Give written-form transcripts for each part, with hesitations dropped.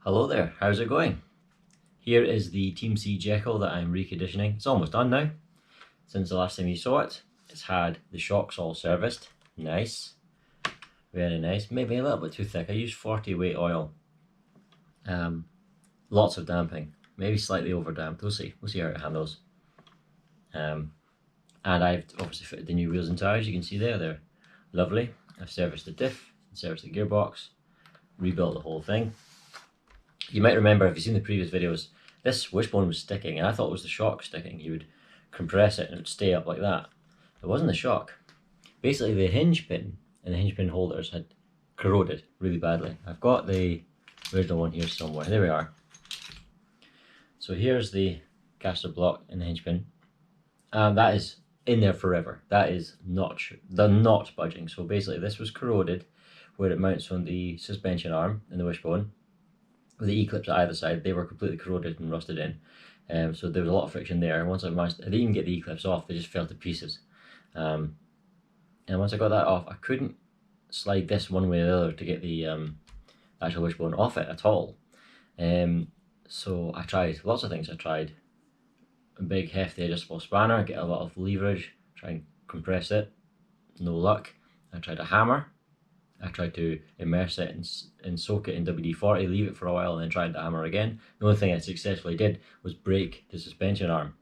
Hello there, how's it going? Here is the Team C Jekyll that I'm reconditioning. It's almost done now. Since the last time you saw it, it's had the shocks all serviced. Nice. Very nice. Maybe a little bit too thick. I used 40 weight oil. Lots of damping. Maybe slightly over damped. We'll see. We'll see how it handles. And I've obviously fitted the new wheels and tyres. You can see there. They're lovely. I've serviced the diff, serviced the gearbox, rebuilt the whole thing. You might remember, if you've seen the previous videos, this wishbone was sticking, and I thought it was the shock sticking. You would compress it and it would stay up like that. It wasn't the shock. Basically, the hinge pin and the hinge pin holders had corroded really badly. I've got the original one here somewhere. There we are. So here's the caster block and the hinge pin. That is in there forever. That is not budging. So basically, this was corroded where it mounts on the suspension arm and the wishbone. With the E-clips at either side, they were completely corroded and rusted in. So there was a lot of friction there. And once I didn't even get the E-clips off, they just fell to pieces. And once I got that off, I couldn't slide this one way or the other to get the actual wishbone off it at all. So I tried lots of things. I tried a big hefty adjustable spanner, get a lot of leverage, try and compress it. No luck. I tried a hammer. I tried to immerse it and soak it in WD-40, leave it for a while, and then tried the hammer again. The only thing I successfully did was break the suspension arm.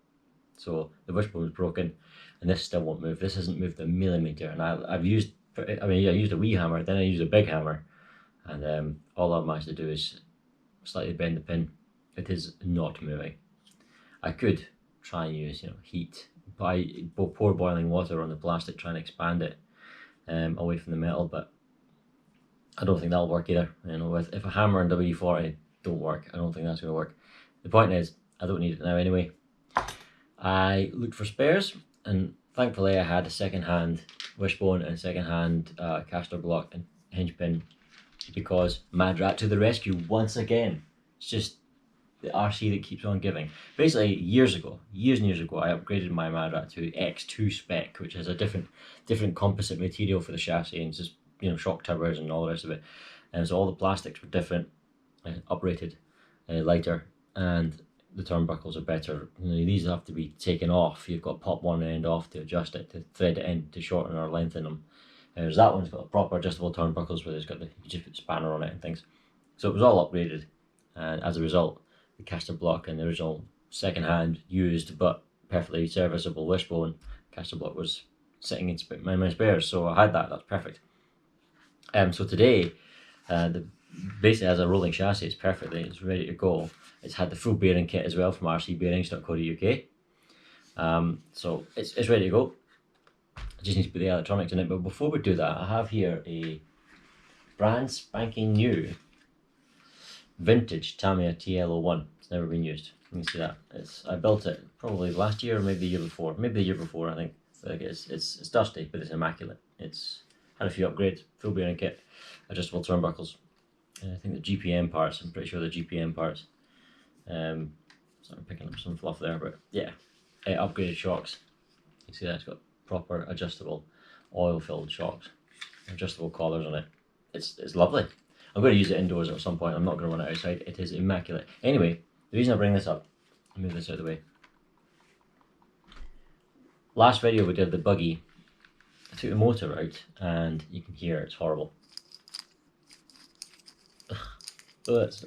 So the wishbone was broken, and this still won't move. This hasn't moved a millimeter, and I used a wee hammer, then I used a big hammer, and all I've managed to do is slightly bend the pin. It is not moving. I could try and use heat, pour boiling water on the plastic, try and expand it away from the metal, but I don't think that'll work either. If a hammer and WD-40 don't work, I don't think that's going to work. The point is, I don't need it now anyway. I looked for spares, and thankfully I had a second-hand wishbone and second-hand caster block and hinge pin, because Mad Rat to the rescue once again. It's just the RC that keeps on giving. Basically, years and years ago, I upgraded my Mad Rat to X2 spec, which has a different composite material for the chassis, and it's just shock towers and all the rest of it, and so all the plastics were different, uprated, lighter, and the turnbuckles are better. These have to be taken off. You've got to pop one end off to adjust it, to thread it in, to shorten or lengthen them. Whereas that one's got a proper adjustable turnbuckles where you just put a spanner on it and things. So it was all upgraded, and as a result, the caster block and the original second-hand used but perfectly serviceable wishbone caster block was sitting in my spares, so I had that. That's perfect. So today, basically as a rolling chassis, it's ready to go. It's had the full bearing kit as well from rcbearings.co.uk. So it's ready to go. I just need to put the electronics in it. But before we do that, I have here a brand spanking new vintage Tamiya Tl01. It's never been used. You can see that. I built it probably last year or maybe the year before. Maybe the year before, I think. It's dusty, but it's immaculate. It's had a few upgrades, full bearing kit, adjustable turnbuckles. I think the GPM parts, I'm pretty sure the GPM parts. Sorry, I'm picking up some fluff there, but yeah. Upgraded shocks. You see that it's got proper adjustable oil-filled shocks. Adjustable collars on it. It's lovely. I'm going to use it indoors at some point. I'm not going to run it outside. It is immaculate. Anyway, the reason I bring this up, I'll move this out of the way. Last video we did the Buggy. I took the motor out and you can hear it's horrible. It's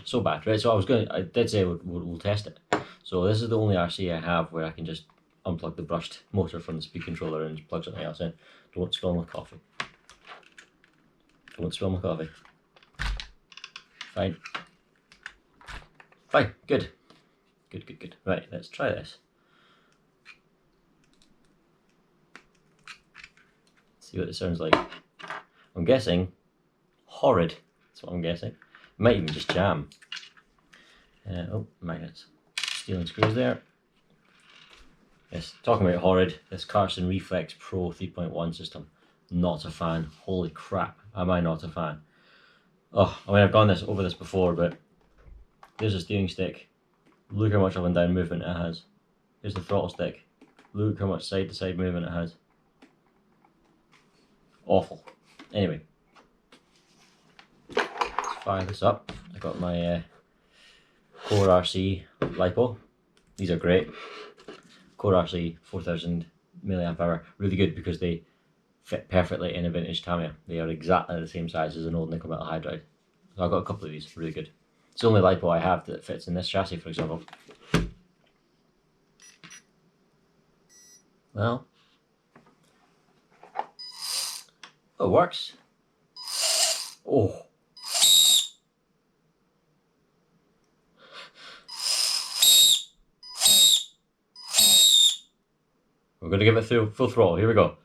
so bad, right? So I did say we'll test it. So this is the only RC I have where I can just unplug the brushed motor from the speed controller and just plug something else in. Don't spill my coffee. Don't spill my coffee. Fine. Fine, good. Good. Right, let's try this. See what it sounds like. I'm guessing horrid. That's what I'm guessing. It might even just jam. Oh, magnets. Steel and screws there. Yes, talking about horrid. This Carson Reflex Pro 3.1 system. Not a fan. Holy crap. Am I not a fan? Oh, I mean, I've gone over this before, but there's a steering stick. Look how much up and down movement it has. Here's the throttle stick. Look how much side to side movement it has. Awful. Anyway, let's fire this up. I got my Core RC LiPo. These are great. Core RC 4000 milliamp hour, really good because they fit perfectly in a vintage Tamiya. They are exactly the same size as an old nickel metal hydride. So I've got a couple of these, really good. It's the only LiPo I have that fits in this chassis, for example. Well, it works. Oh. We're going to give it through full throttle. Here we go.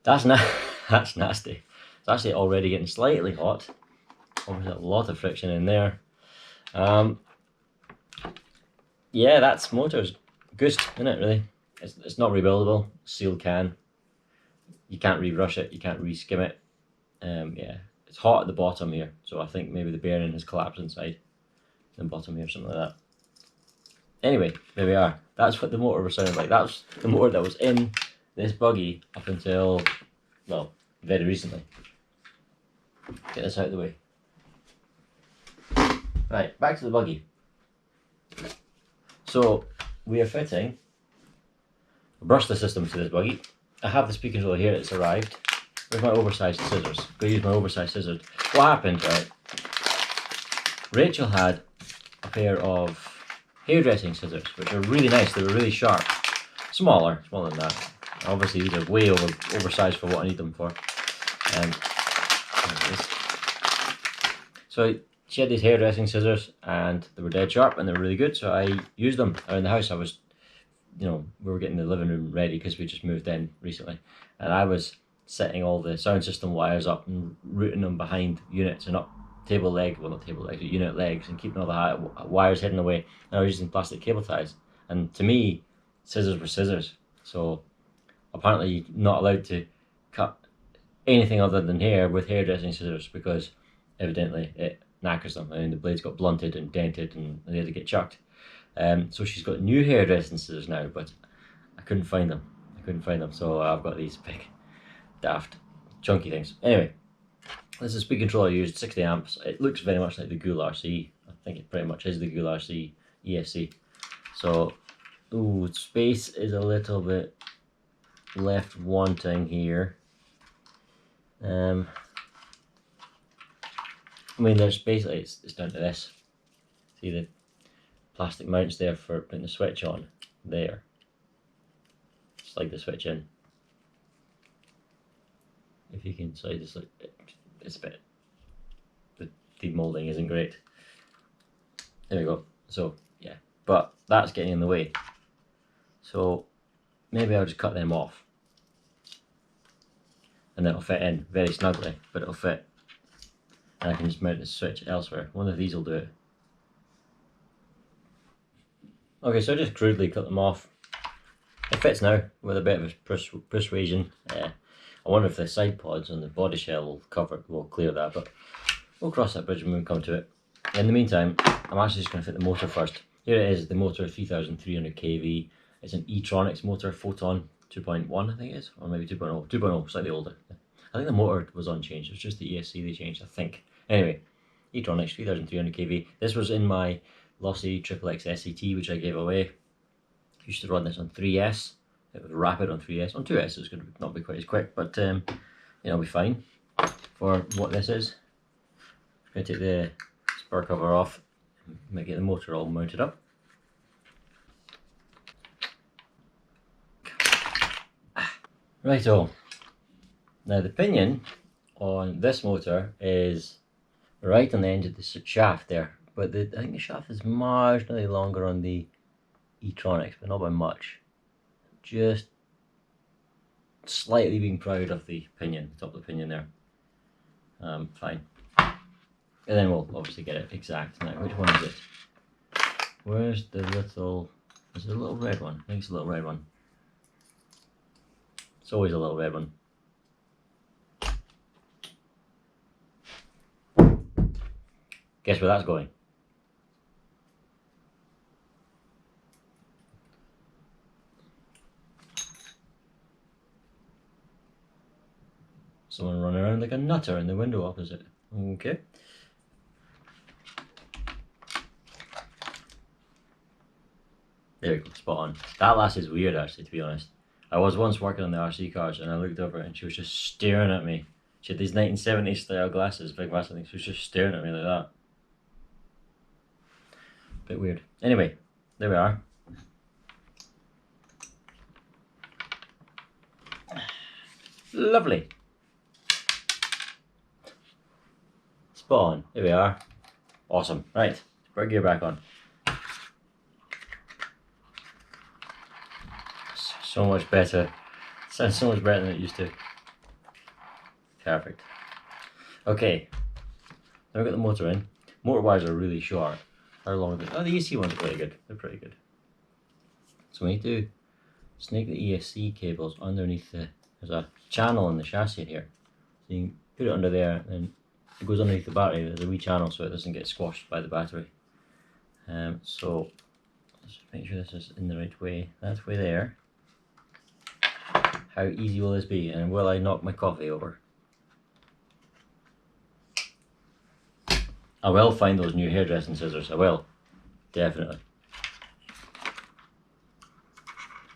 That's that's nasty. It's actually already getting slightly hot. Obviously a lot of friction in there. Yeah, that's motor's goosed, isn't it, really? It's not rebuildable, sealed can. You can't rebrush it, you can't reskim it. Yeah, it's hot at the bottom here, so I think maybe the bearing has collapsed inside the bottom here, something like that. Anyway, there we are. That's what the motor was sounding like. That's the motor that was in this buggy up until, well, very recently. Get this out of the way. Right, back to the buggy. So, we are fitting a brushless system to this buggy. I have the speed controller here, it's arrived. Where's my oversized scissors? I'm going to use my oversized scissors. What happened, right? Rachel had a pair of hairdressing scissors, which are really nice. They were really sharp. Smaller than that. Obviously, these are way oversized for what I need them for. So she had these hairdressing scissors, and they were dead sharp, and they were really good. So I used them around the house. I was, we were getting the living room ready because we just moved in recently, and I was setting all the sound system wires up and routing them behind units and up table legs, well not table legs, but unit legs, and keeping all the wires hidden away. And I was using plastic cable ties, and to me, scissors were scissors. So apparently you're not allowed to cut anything other than hair with hairdressing scissors because evidently it knackers them. I mean, the blades got blunted and dented and they had to get chucked. So she's got new hairdressing scissors now, but I couldn't find them. So I've got these big, daft, chunky things. Anyway, this is a speed controller I used, 60 amps. It looks very much like the Ghoul RC. I think it pretty much is the Ghoul RC ESC. So, space is a little bit left wanting here. I mean, there's basically, it's down to this. See the plastic mounts there for putting the switch on there. Slide the switch in. If you can slide this, it's a bit, the demolding isn't great. There we go. So yeah, but that's getting in the way. So maybe I'll just cut them off, and then it'll fit in very snugly, but it'll fit. And I can just mount the switch elsewhere. One of these will do it. Okay, so I just crudely cut them off. It fits now with a bit of a persuasion. I wonder if the side pods on the body shell will clear that, but we'll cross that bridge when we come to it. In the meantime, I'm actually just going to fit the motor first. Here it is, the motor 3300 kV. It's an Etronix motor, Photon 2.1 I think it is, or maybe 2.0. 2.0, slightly older. I think the motor was unchanged, it was just the ESC they changed, I think. Anyway, Etronix 3300 kV. This was in my lossy XXX SCT, which I gave away. Used to run this on 3S. It was rapid on 3S. On 2S it was going to not be quite as quick, but it'll be fine for what this is. I'm going to take the spur cover off and get the motor all mounted up. Righto. Now the pinion on this motor is right on the end of the shaft there, but I think the shaft is marginally longer on the Etronix, but not by much. Just slightly being proud of the pinion, top of the pinion there. Fine. And then we'll obviously get it exact. Now, which one is it? Where's the little... Is it a little red one? I think it's a little red one. It's always a little red one. Guess where that's going? Someone running around like a nutter in the window opposite. Okay. There we go, spot on. That lass is weird actually, to be honest. I was once working on the RC cars and I looked over and she was just staring at me. She had these 1970s style glasses, big massive things. She was just staring at me like that. Bit weird. Anyway, there we are. Lovely. Spot on. Here we are. Awesome. Right, put our gear back on. So much better. It sounds so much better than it used to. Perfect. Okay. Now we've got the motor in. Motor wires are really short. How long are they? Oh, the ESC ones are pretty good. They're pretty good. So we need to snake the ESC cables underneath the. There's a channel in the chassis here. So you can put it under there and it goes underneath the battery. There's a wee channel so it doesn't get squashed by the battery. So let's make sure this is in the right way. That way there. How easy will this be? And will I knock my coffee over? I will find those new hairdressing scissors. I will. Definitely.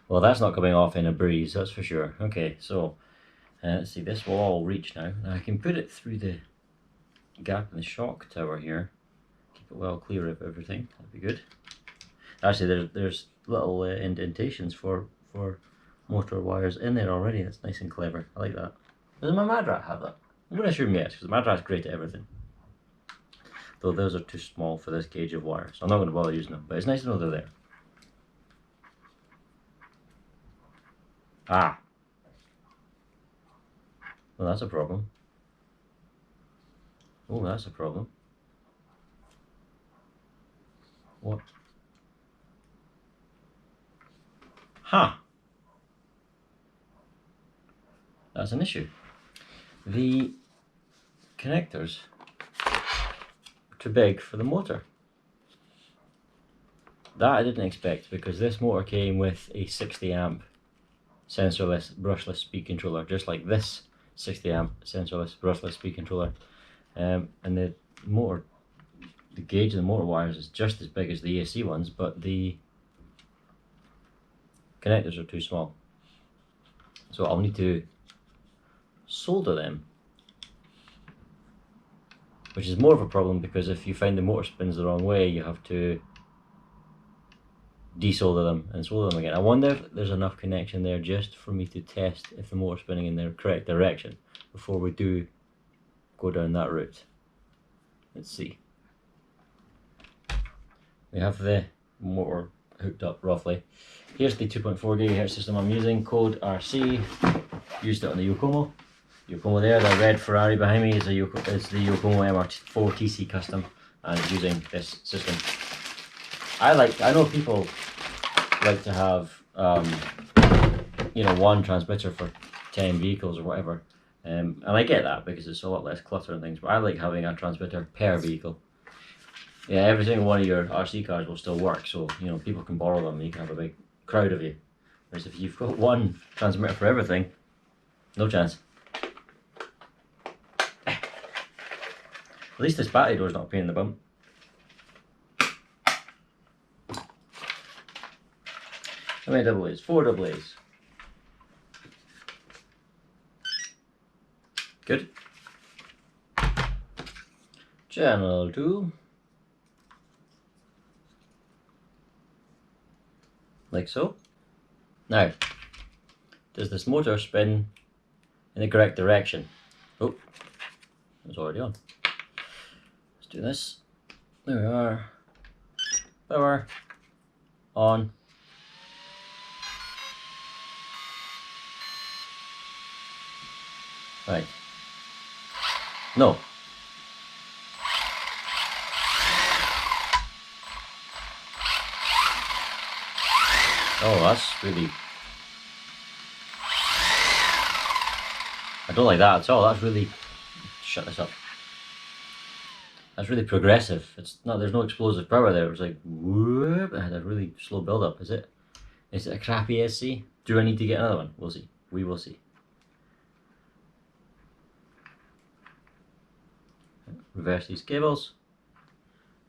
Well, that's not coming off in a breeze, that's for sure. Okay, so let's see, this will all reach now. Now I can put it through the gap in the shock tower here. Keep it well clear of everything. That'd be good. Actually, there's little indentations for motor wires in there already. That's nice and clever. I like that. Does my Madrat have that? I'm going to assume yes, because the Madrat's great at everything. Though those are too small for this gauge of wire, so I'm not going to bother using them. But it's nice to know they're there. Ah. Well, that's a problem. Oh, that's a problem. What? Ha! That's an issue. The connectors are too big for the motor. That I didn't expect because this motor came with a 60 amp sensorless brushless speed controller, just like this 60 amp sensorless brushless speed controller. And the motor, the gauge of the motor wires is just as big as the ESC ones, but the connectors are too small. So I'll need to solder them, which is more of a problem because if you find the motor spins the wrong way, you have to desolder them and solder them again. I wonder if there's enough connection there just for me to test if the motor's spinning in the correct direction before we do go down that route. Let's see. We have the motor hooked up roughly. Here's the 2.4 GHz system I'm using, code RC. Used it on the Yokomo. Yokomo there, the red Ferrari behind me is the Yokomo MR4 TC Custom, and it's using this system. I know people like to have, you know, one transmitter for 10 vehicles or whatever, and I get that because it's a lot less clutter and things, but I like having a transmitter per vehicle. Yeah, every single one of your RC cars will still work, so, you know, people can borrow them and you can have a big crowd of you. Whereas if you've got one transmitter for everything, no chance. At least this battery door's not a pain in the bum. How many double A's? 4 double A's. Good. Channel 2. Like so. Now, does this motor spin in the correct direction? Oh, it's already on. Let's do this. There we are. Power on. Right. No. Oh, that's really... I don't like that at all. That's really... Shut this up. That's really progressive. It's not. There's no explosive power there. It was like whoop. It had a really slow build up. Is it a crappy SC? Do I need to get another one? We'll see. We will see. reverse these cables,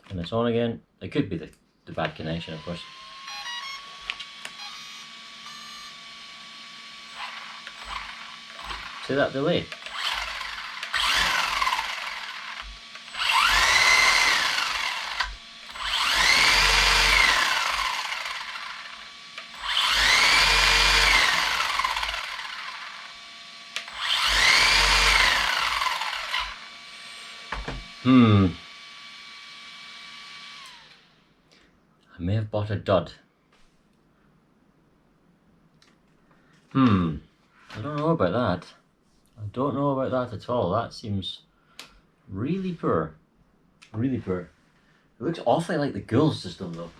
turn this on again. It could be the bad connection, of course. See that delay? I may have bought a dud. I don't know about that. I don't know about that at all. That seems really poor. Really poor. It looks awfully like the Ghoul system though.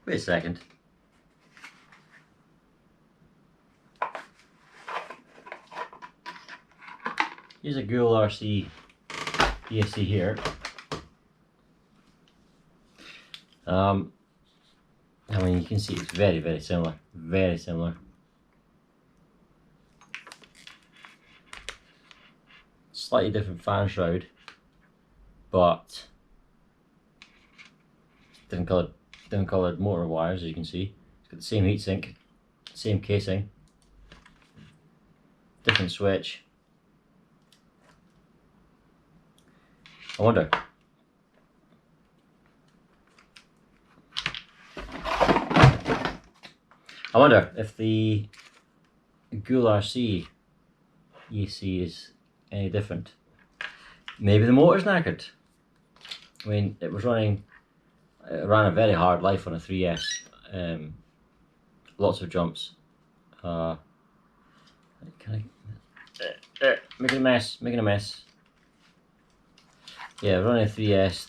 Wait a second. Here's a Ghoul RC ESC here. I mean, you can see it's very, very similar. Very similar. Slightly different fan shroud, but different coloured motor wires, as you can see. It's got the same heatsink, same casing, different switch. I wonder if the Ghoul RC EC is any different. Maybe the motor's knackered. I mean, it ran a very hard life on a 3S. Lots of jumps. Making a mess. Yeah, running a 3S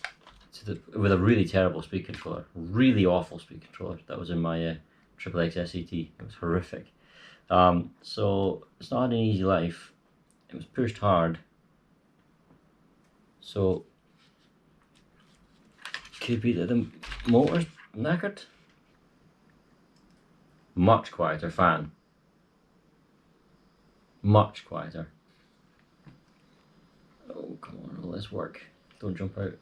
with a really terrible speed controller. Really awful speed controller. That was in my XXX SET. It was horrific. So it's not an easy life. It was pushed hard. So could be that the motor's knackered. Much quieter fan. Much quieter. Oh, come on, will this work? Don't jump out.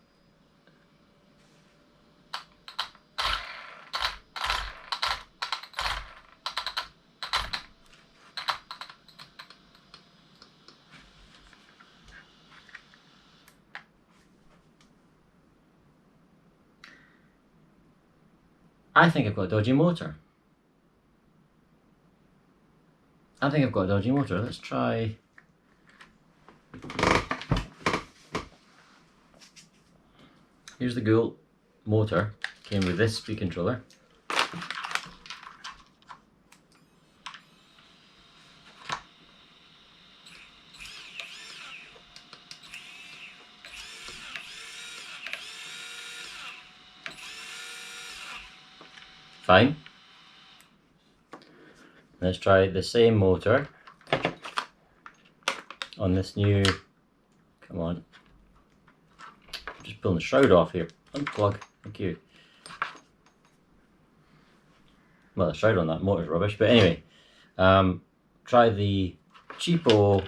I think I've got a dodgy motor. Let's try. Here's the Ghoul motor. Came with this speed controller. Fine. Let's try the same motor on this new, come on, I'm just pulling the shroud off here. Unplug, thank you. Well, the shroud on that motor's rubbish, but anyway, try the cheapo,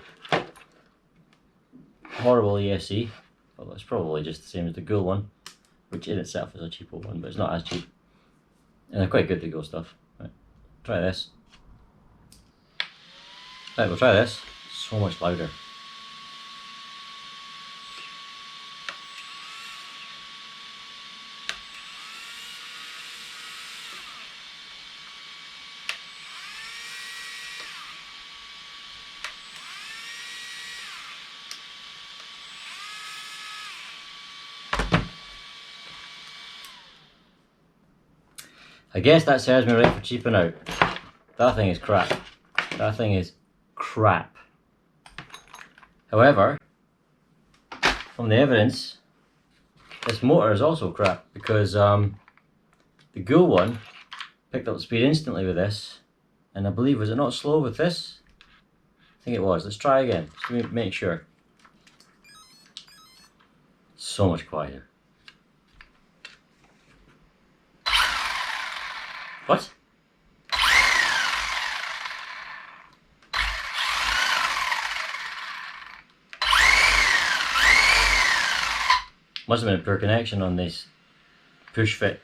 horrible ESC. Well, it's probably just the same as the Ghoul one, which in itself is a cheapo one, but it's not as cheap. And they're quite good, the Ghoul stuff. Right, try this. Right, we'll try this. So much louder. I guess that serves me right for cheaping out. That thing is crap. That thing is crap. However, from the evidence, this motor is also crap because the Ghoul one picked up speed instantly with this, and I believe, was it not slow with this? I think it was. Let's try again, just to make sure. So much quieter. What? Must have been a poor connection on this push fit.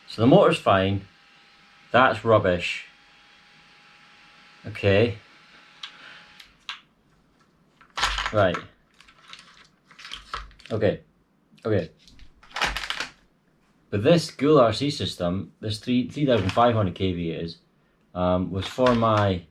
So the motor's fine. That's rubbish. Okay. Right. Okay. Okay. But this Ghoul RC system, this 3500 kV it is, was for my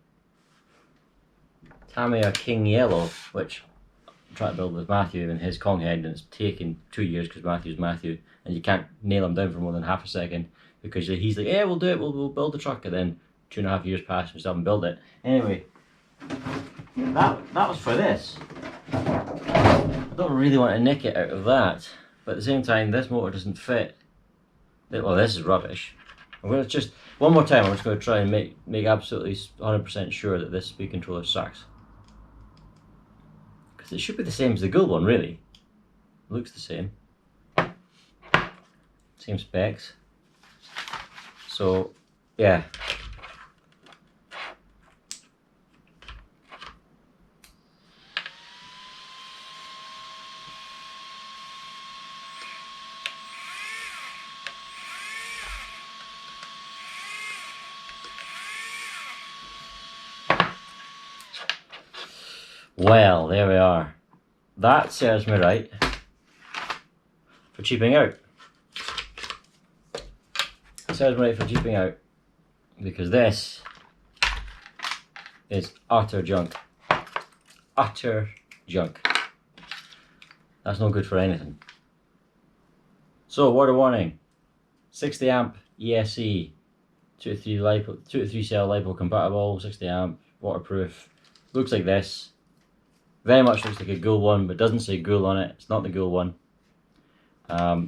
Tamiya Yellow, which I'm trying to build with Matthew and his Kong head, and it's taken 2 years because Matthew's Matthew, and you can't nail him down for more than half a second because he's like, yeah, we'll do it, we'll build the truck, and then 2.5 years pass and we still haven't built it. Anyway, that was for this. I don't really want to nick it out of that, but at the same time, this motor doesn't fit. Well, this is rubbish. I'm going to just, one more time, I'm just going to try and make absolutely 100% sure that this speed controller sucks. Because it should be the same as the Ghoul one, really. It looks the same. Same specs. So, yeah. Well, there we are. That serves me right for cheaping out. It serves me right for cheaping out because this is utter junk. Utter junk. That's no good for anything. So, word of warning: 60 amp ESC, 2 to 3 cell LiPo compatible, 60 amp, waterproof. Looks like this. Very much looks like a Ghoul one, but doesn't say Ghoul on it. It's not the Ghoul one.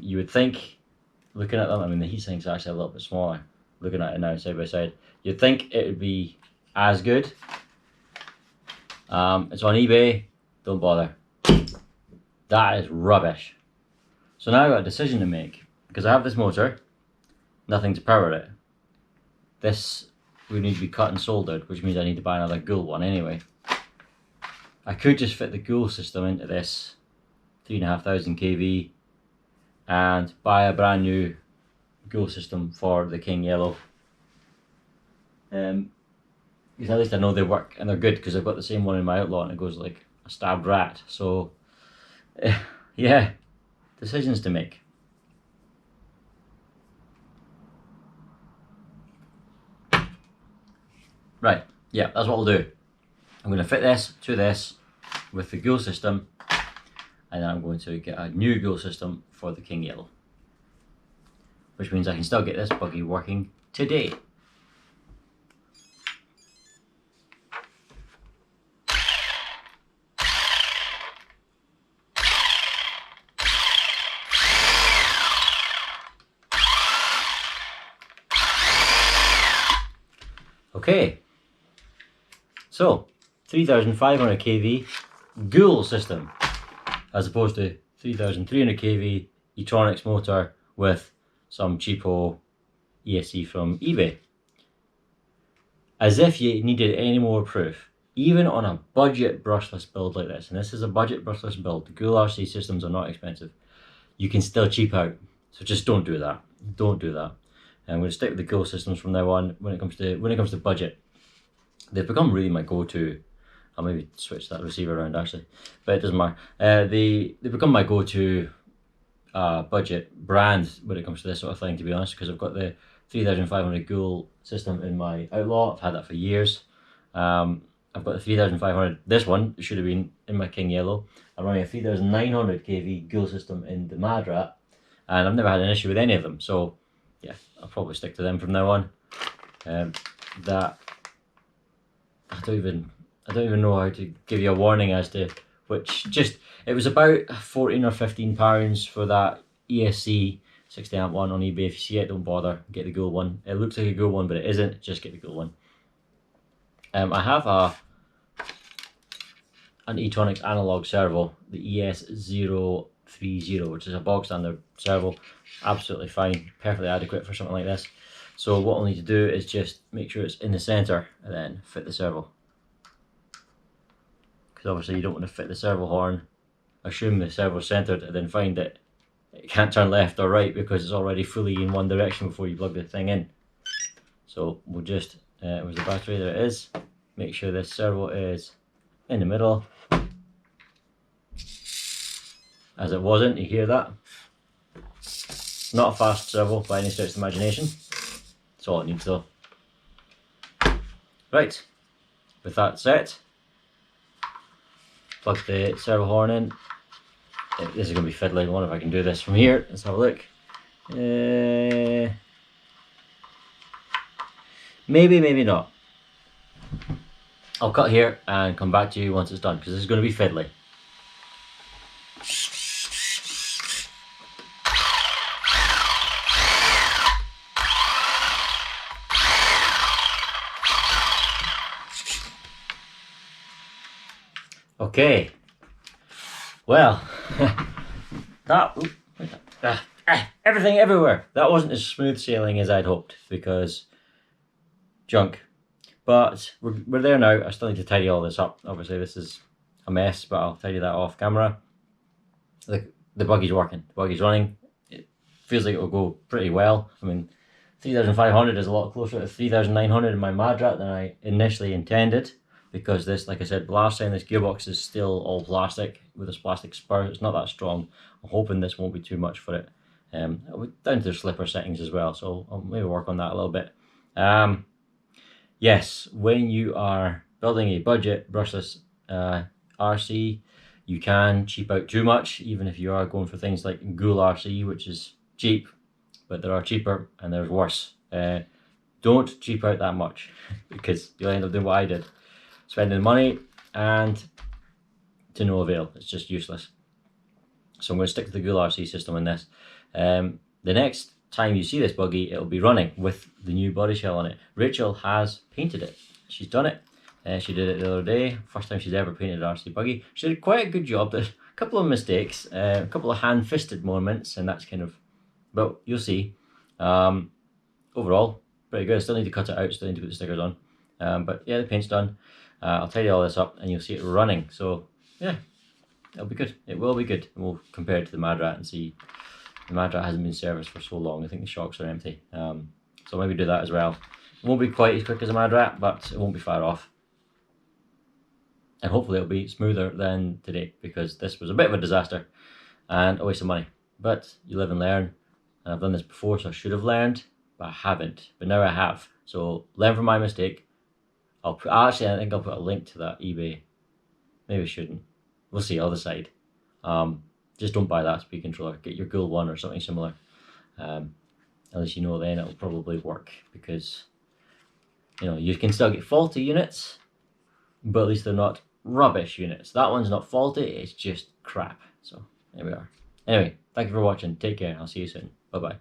You would think, looking at them, I mean the heatsink's actually a little bit smaller. Looking at it now side by side, you'd think it would be as good. It's on eBay. Don't bother. That is rubbish. So now I've got a decision to make because I have this motor, nothing to power it. This would need to be cut and soldered, which means I need to buy another Ghoul one anyway. I could just fit the Ghoul system into this 3,500 kV and buy a brand new Ghoul system for the King Yellow. Because at least I know they work and they're good because I've got the same one in my Outlaw and it goes like a stabbed rat. So, yeah, decisions to make. Right, yeah, that's what we'll do. I'm going to fit this to this with the Ghoul system, and then I'm going to get a new Ghoul system for the King Yellow, which means I can still get this buggy working today. Okay. So, 3,500 kV Ghoul system, as opposed to 3,300 kV Etronix motor with some cheapo ESC from eBay. As if you needed any more proof, even on a budget brushless build like this, and this is a budget brushless build, the Ghoul RC systems are not expensive, you can still cheap out. So just don't do that. Don't do that. And I'm going to stick with the Ghoul systems from now on when it comes to budget. They've become really my go-to. I'll maybe switch that receiver around actually, but it doesn't matter. They've become my go-to budget brand when it comes to this sort of thing, to be honest, because I've got the 3,500 Ghoul system in my Outlaw. I've had that for years. I've got the 3,500, this one should have been in my King Yellow. I'm running a 3,900 kV Ghoul system in the Mad Rat, and I've never had an issue with any of them. So yeah, I'll probably stick to them from now on. I don't even know how to give you a warning as to which. Just, it was about 14 or 15 pounds for that ESC 60 amp one on eBay. If you see it, don't bother, get the Ghoul one. It looks like a Ghoul one, but it isn't. Just get the Ghoul one. I have an Etronix analog servo, the ES030, which is a bog standard servo. Absolutely fine, perfectly adequate for something like this. So what we'll need to do is just make sure it's in the center and then fit the servo. Because obviously you don't want to fit the servo horn, assume the servo's centered, and then find that it can't turn left or right because it's already fully in one direction before you plug the thing in. So we'll just, where's the battery? There it is. Make sure this servo is in the middle. As it wasn't, you hear that? Not a fast servo by any stretch of the imagination. That's all it needs though. Right, with that set, plug the servo horn in. This is going to be fiddly. I wonder if I can do this from here. Let's have a look. Maybe, maybe not. I'll cut here and come back to you once it's done, because this is going to be fiddly. Okay, well, everything everywhere. That wasn't as smooth sailing as I'd hoped, because junk. But we're there now. I still need to tidy all this up. Obviously this is a mess, but I'll tidy that off camera. The buggy's working, the buggy's running. It feels like it will go pretty well. I mean, 3,500 is a lot closer to 3,900 in my Madrat than I initially intended, because this, like I said last time, this gearbox is still all plastic with this plastic spur. It's not that strong. I'm hoping this won't be too much for it. Down to the slipper settings as well, so I'll maybe work on that a little bit. Yes, when you are building a budget brushless RC, you can cheap out too much, even if you are going for things like Ghoul RC, which is cheap, but there are cheaper and there's worse. Don't cheap out that much, because you'll end up doing what I did, spending money and to no avail. It's just useless. So I'm going to stick to the Ghoul RC system in this. The next time you see this buggy, it'll be running with the new body shell on it. Rachel has painted it. She's done it. She did it the other day. First time she's ever painted an RC buggy. She did quite a good job. There's a couple of mistakes, a couple of hand-fisted moments, and that's kind of, but you'll see. Overall, pretty good. I still need to cut it out, still need to put the stickers on. But yeah, the paint's done. I'll tidy all this up and you'll see it running. So yeah, it'll be good. It will be good. And we'll compare it to the Madrat and see. The Madrat hasn't been serviced for so long. I think the shocks are empty. So maybe do that as well. It won't be quite as quick as a Madrat, but it won't be far off. And hopefully it'll be smoother than today, because this was a bit of a disaster and a waste of money. But you live and learn. And I've done this before, so I should have learned, but I haven't. But now I have. So learn from my mistake. Actually, I think I'll put a link to that eBay. Maybe I shouldn't. We'll see. I'll decide. Just don't buy that speed controller. Get your Ghoul one or something similar. At least you know then it'll probably work, because you can still get faulty units, but at least they're not rubbish units. That one's not faulty, it's just crap. So there we are. Anyway, thank you for watching. Take care. I'll see you soon. Bye bye.